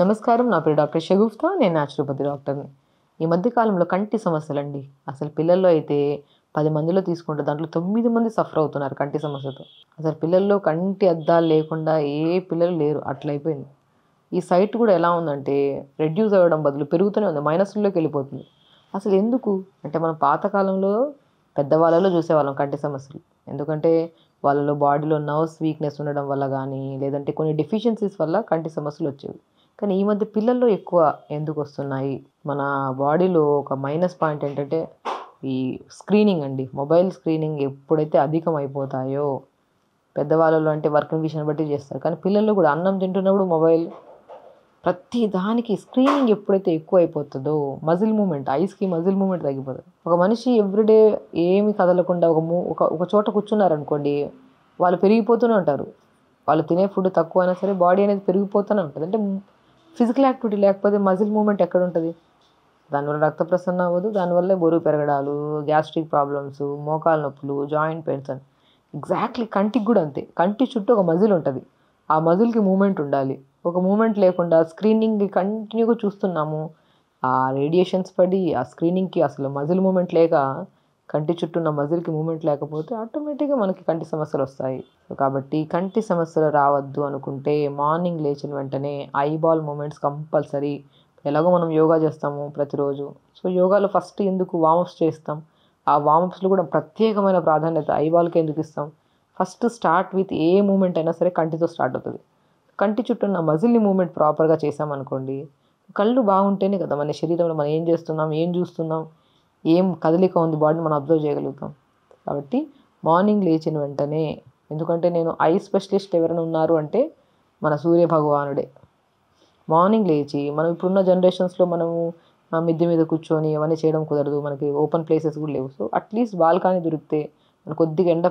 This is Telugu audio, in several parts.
నమస్కారం. నా పేరు డాక్టర్ షగుఫ్తా. నేను న్యాచురోపతి డాక్టర్ని. ఈ మధ్య కాలంలో కంటి సమస్యలండి. అసలు పిల్లల్లో అయితే 10 మందిలో తీసుకుంటే దాంట్లో 9 మంది సఫర్ అవుతున్నారు కంటి సమస్యతో. అసలు పిల్లల్లో కంటి అద్దాలు లేకుండా ఏ పిల్లలు లేరు. అట్లయిపోయింది. ఈ సైట్ కూడా ఎలా ఉందంటే రెడ్యూస్ అవ్వడం బదులు పెరుగుతూనే ఉంది. మైనస్‌లోకి వెళ్ళిపోతుంది. అసలు ఎందుకు? అంటే మనం పాతకాలంలో పెద్దవాళ్ళలో చూసేవాళ్ళం కంటి సమస్యలు. ఎందుకంటే వాళ్ళలో బాడీలో నర్వ్స్ వీక్‌నెస్ ఉండడం వల్ల గానీ, లేదంటే కొన్ని డెఫిషియన్సీస్ వల్ల కంటి సమస్యలు వచ్చేవి. కానీ ఈ మధ్య పిల్లల్లో ఎక్కువ ఎందుకు వస్తున్నాయి? మన బాడీలో ఒక మైనస్ పాయింట్ ఏంటంటే ఈ స్క్రీనింగ్ అండి. మొబైల్ స్క్రీనింగ్ ఎప్పుడైతే అధికం అయిపోతాయో పెద్దవాళ్ళలో అంటే వర్కింగ్ విషయాన్ని బట్టి చేస్తారు. కానీ పిల్లల్లో కూడా అన్నం తింటున్నప్పుడు మొబైల్, ప్రతి దానికి స్క్రీనింగ్ ఎప్పుడైతే ఎక్కువ అయిపోతుందో మజిల్ మూమెంట్, ఐస్‌కి మజిల్ మూమెంట్ తగ్గిపోతుంది. ఒక మనిషి ఎవ్రీడే ఏమి కదలకుండా ఒక చోట కూర్చున్నారనుకోండి, వాళ్ళు పెరిగిపోతూనే ఉంటారు. వాళ్ళు తినే ఫుడ్ తక్కువైనా సరే బాడీ అనేది పెరిగిపోతూనే ఉంటుంది. అంటే ఫిజికల్ యాక్టివిటీ లేకపోతే మజిల్ మూమెంట్ ఎక్కడుంటుంది? దానివల్ల రక్త ప్రసరణ అవ్వదు. దానివల్లే బరువు పెరగడాలు, గ్యాస్ట్రిక్ ప్రాబ్లమ్స్, మోకాలు నొప్పులు, జాయింట్ పెయిన్స్ అని. ఎగ్జాక్ట్లీ కంటికి కూడా అంతే. కంటి చుట్టూ ఒక మజిల్ ఉంటుంది. ఆ మజిల్కి మూమెంట్ ఉండాలి. ఒక మూమెంట్ లేకుండా స్క్రీనింగ్ కంటిన్యూగా చూస్తున్నాము. ఆ రేడియేషన్స్ పడి ఆ స్క్రీనింగ్కి అసలు మజిల్ మూమెంట్ లేక కంటి చుట్టూ ఉన్న మజిల్కి మూమెంట్ లేకపోతే ఆటోమేటిక్గా మనకి కంటి సమస్యలు వస్తాయి. కాబట్టి కంటి సమస్యలు రావద్దు అనుకుంటే మార్నింగ్ లేచిన వెంటనే ఐబాల్ మూమెంట్స్ కంపల్సరీ. ఎలాగో మనం యోగా చేస్తాము ప్రతిరోజు. సో యోగాలో ఫస్ట్ ఎందుకు వార్మప్స్ చేస్తాం. ఆ వార్మప్స్లో కూడా ప్రత్యేకమైన ప్రాధాన్యత ఐబాల్కి ఎందుకు ఇస్తాం. First start with a moment అయినా సరే కంటితో స్టార్ట్ అవుతుంది. కంటి చుట్టూ ఉన్న మజిల్ని మూమెంట్ ప్రాపర్గా చేసామనుకోండి, కళ్ళు బాగుంటేనే కదా మన శరీరంలో మనం ఏం చేస్తున్నాం, ఏం చూస్తున్నాం, ఏం కదలిక ఉంది బాడీని మనం అబ్జర్వ్ చేయగలుగుతాం. కాబట్టి మార్నింగ్ లేచిన వెంటనే, ఎందుకంటే నేను ఐ స్పెషలిస్ట్ ఎవరైనా ఉన్నారు అంటే మన సూర్య భగవానుడే. మార్నింగ్ లేచి మనం ఇప్పుడున్న జనరేషన్స్లో మనము మిద్దె మీద కూర్చొని అవన్నీ చేయడం కుదరదు. మనకి ఓపెన్ ప్లేసెస్ కూడా లేవు. సో అట్లీస్ట్ బాల్కనీ దొరికితే మనకు కొద్దిగా ఎండ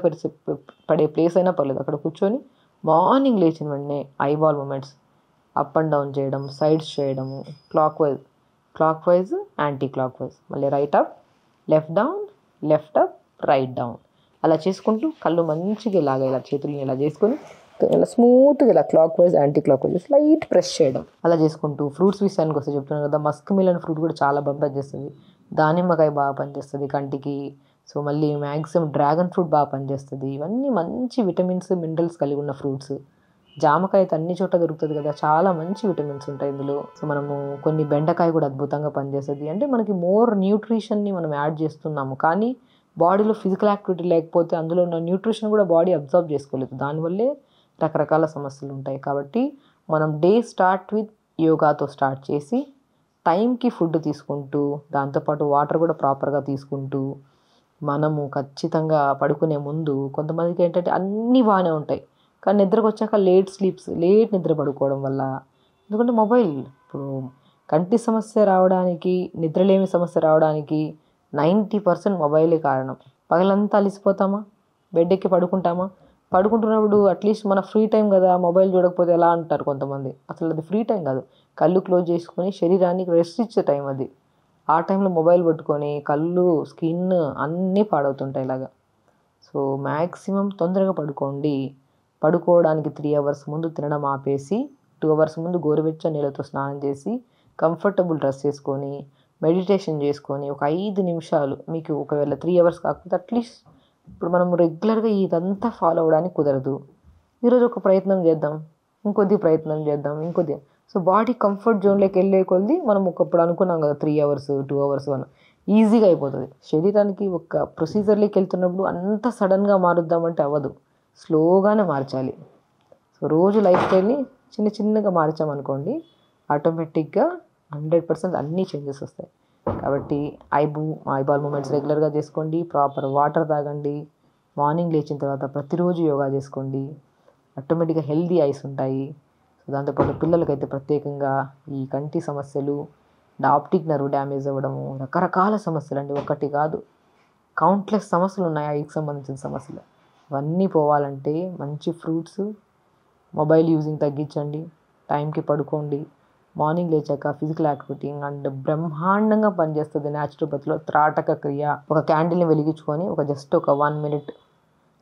పడే ప్లేస్ అయినా పర్లేదు, అక్కడ కూర్చొని మార్నింగ్ లేచిన వెంటనే eyeball movements up and down చేయడం, సైడ్స్ చేయడము, clockwise anticlockwise, మళ్ళీ right up, left down, left up, right down, అలా చేసుకుంటూ కళ్ళు మంచిగా ఇలా చేతుల్ని ఇలా చేసుకొని ఇలా స్మూత్గా ఇలా clock wise anti clock wise light press చేయడం, అలా చేసుకుంటూ. ఫ్రూట్స్ విషయానికి వస్తే చెప్తున్నాను కదా, మస్క్ మిలన్ ఫ్రూట్ కూడా చాలా బాగా పనిచేస్తుంది. దానిమ్మకాయ బాగా పనిచేస్తుంది కంటికి. సో మళ్ళీ మ్యాక్సిమం డ్రాగన్ ఫ్రూట్ బాగా పనిచేస్తుంది. ఇవన్నీ మంచి విటమిన్స్, మినరల్స్ కలిగి ఉన్న ఫ్రూట్స్. జామకాయ అయితే అన్ని చోట్ల దొరుకుతుంది కదా, చాలా మంచి విటమిన్స్ ఉంటాయి ఇందులో. సో మనము కొన్ని బెండకాయ కూడా అద్భుతంగా పనిచేస్తుంది. అంటే మనకి మోర్ న్యూట్రిషన్ని మనం యాడ్ చేస్తున్నాము. కానీ బాడీలో ఫిజికల్ యాక్టివిటీ లేకపోతే అందులో ఉన్న న్యూట్రిషన్ కూడా బాడీ అబ్జర్వ్ చేసుకోలేదు. దానివల్లే రకరకాల సమస్యలు ఉంటాయి. కాబట్టి మనం డే స్టార్ట్ విత్ యోగాతో స్టార్ట్ చేసి టైంకి ఫుడ్ తీసుకుంటూ, దాంతోపాటు వాటర్ కూడా ప్రాపర్గా తీసుకుంటూ, మనము ఖచ్చితంగా పడుకునే ముందు కొంతమందికి ఏంటంటే అన్నీ బాగానే ఉంటాయి, కానీ నిద్రకు వచ్చాక లేట్ నిద్ర పడుకోవడం వల్ల, ఎందుకంటే మొబైల్ ఇప్పుడు కంటి సమస్య రావడానికి, నిద్రలేమి సమస్య రావడానికి 90% మొబైలే కారణం. పగలంతా అలిసిపోతామా, బెడ్ ఎక్కి పడుకుంటున్నప్పుడు అట్లీస్ట్ మన ఫ్రీ టైం కదా, మొబైల్ చూడకపోతే ఎలా అంటారు కొంతమంది. అసలు అది ఫ్రీ టైం కాదు, కళ్ళు క్లోజ్ చేసుకొని శరీరానికి రెస్ట్ ఇచ్చే టైం అది. ఆ టైంలో మొబైల్ పట్టుకొని కళ్ళు, స్కిన్ అన్నీ పాడవుతుంటాయి ఇలాగా. సో మ్యాక్సిమం తొందరగా పడుకోండి. పడుకోవడానికి 3 అవర్స్ ముందు తినడం ఆపేసి 2 అవర్స్ ముందు గోరువెచ్చని నీళ్ళతో స్నానం చేసి కంఫర్టబుల్ డ్రెస్ వేసుకొని మెడిటేషన్ చేసుకొని ఒక 5 నిమిషాలు, మీకు ఒకవేళ 3 అవర్స్ కాకపోతే అట్లీస్ట్, ఇప్పుడు మనం రెగ్యులర్గా ఇదంతా ఫాలో అవ్వడానికి కుదరదు. ఈరోజు ఒక ప్రయత్నం చేద్దాం, ఇంకొద్ది ప్రయత్నం చేద్దాం, సో బాడీ కంఫర్ట్ జోన్లోకి వెళ్ళే కొద్ది మనం ఒకప్పుడు అనుకున్నాం కదా 3 అవర్స్ 2 అవర్స్ ఈజీగా అయిపోతుంది. శరీరానికి ఒక ప్రొసీజర్లోకి వెళ్తున్నప్పుడు అంత సడన్గా మారుద్దామంటే అవ్వదు, స్లోగానే మార్చాలి. సో రోజు లైఫ్ స్టైల్ని చిన్నగా మార్చామనుకోండి, ఆటోమేటిక్గా 100% అన్నీ చేంజెస్ వస్తాయి. కాబట్టి ఐబాల్ మూమెంట్స్ రెగ్యులర్గా చేసుకోండి, ప్రాపర్ వాటర్ తాగండి, మార్నింగ్ లేచిన తర్వాత ప్రతిరోజు యోగా చేసుకోండి, ఆటోమేటిక్గా హెల్దీ ఐస్ ఉంటాయి. సో దాంతోపాటు పిల్లలకైతే ప్రత్యేకంగా ఈ కంటి సమస్యలు, ఆప్టిక్ నర్వ్ డ్యామేజ్ అవ్వడము, రకరకాల సమస్యలు అండి, ఒకటి కాదు కౌంట్లెస్ సమస్యలు ఉన్నాయి ఐకి సంబంధించిన సమస్యలు. ఇవన్నీ పోవాలంటే మంచి ఫ్రూట్స్, మొబైల్ యూజింగ్ తగ్గించండి, టైంకి పడుకోండి, మార్నింగ్ లేచాక ఫిజికల్ యాక్టివిటీ అండ్ బ్రహ్మాండంగా పనిచేస్తుంది. న్యాచురోపతిలో త్రాటక క్రియ. ఒక క్యాండిల్ని వెలిగించుకొని జస్ట్ ఒక 1 minute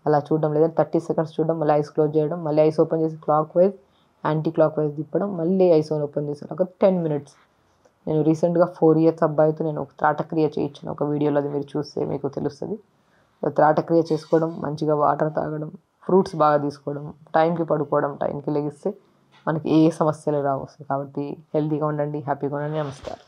అలా చూడడం, లేదా 30 seconds చూడడం, మళ్ళీ ఐస్ క్లోజ్ చేయడం, మళ్ళీ ఐస్ ఓపెన్ చేసి clock wise anti clock wise తిప్పడం, మళ్ళీ ఐస్ ఓపెన్ చేశాను ఒక 10 minutes. నేను రీసెంట్గా 4 years అబ్బాయితో నేను ఒక త్రాటక్రియ చేయించిన ఒక వీడియోలో, అది మీరు చూస్తే మీకు తెలుస్తుంది. త్రాటక్రియ చేసుకోవడం, మంచిగా వాటర్ తాగడం, ఫ్రూట్స్ బాగా తీసుకోవడం, టైంకి పడుకోవడం, టైంకి లెగిస్తే మనకి ఏ సమస్యలు రావు. కాబట్టి హెల్తీగా ఉండండి, హ్యాపీగా ఉండండి. నమస్కారం.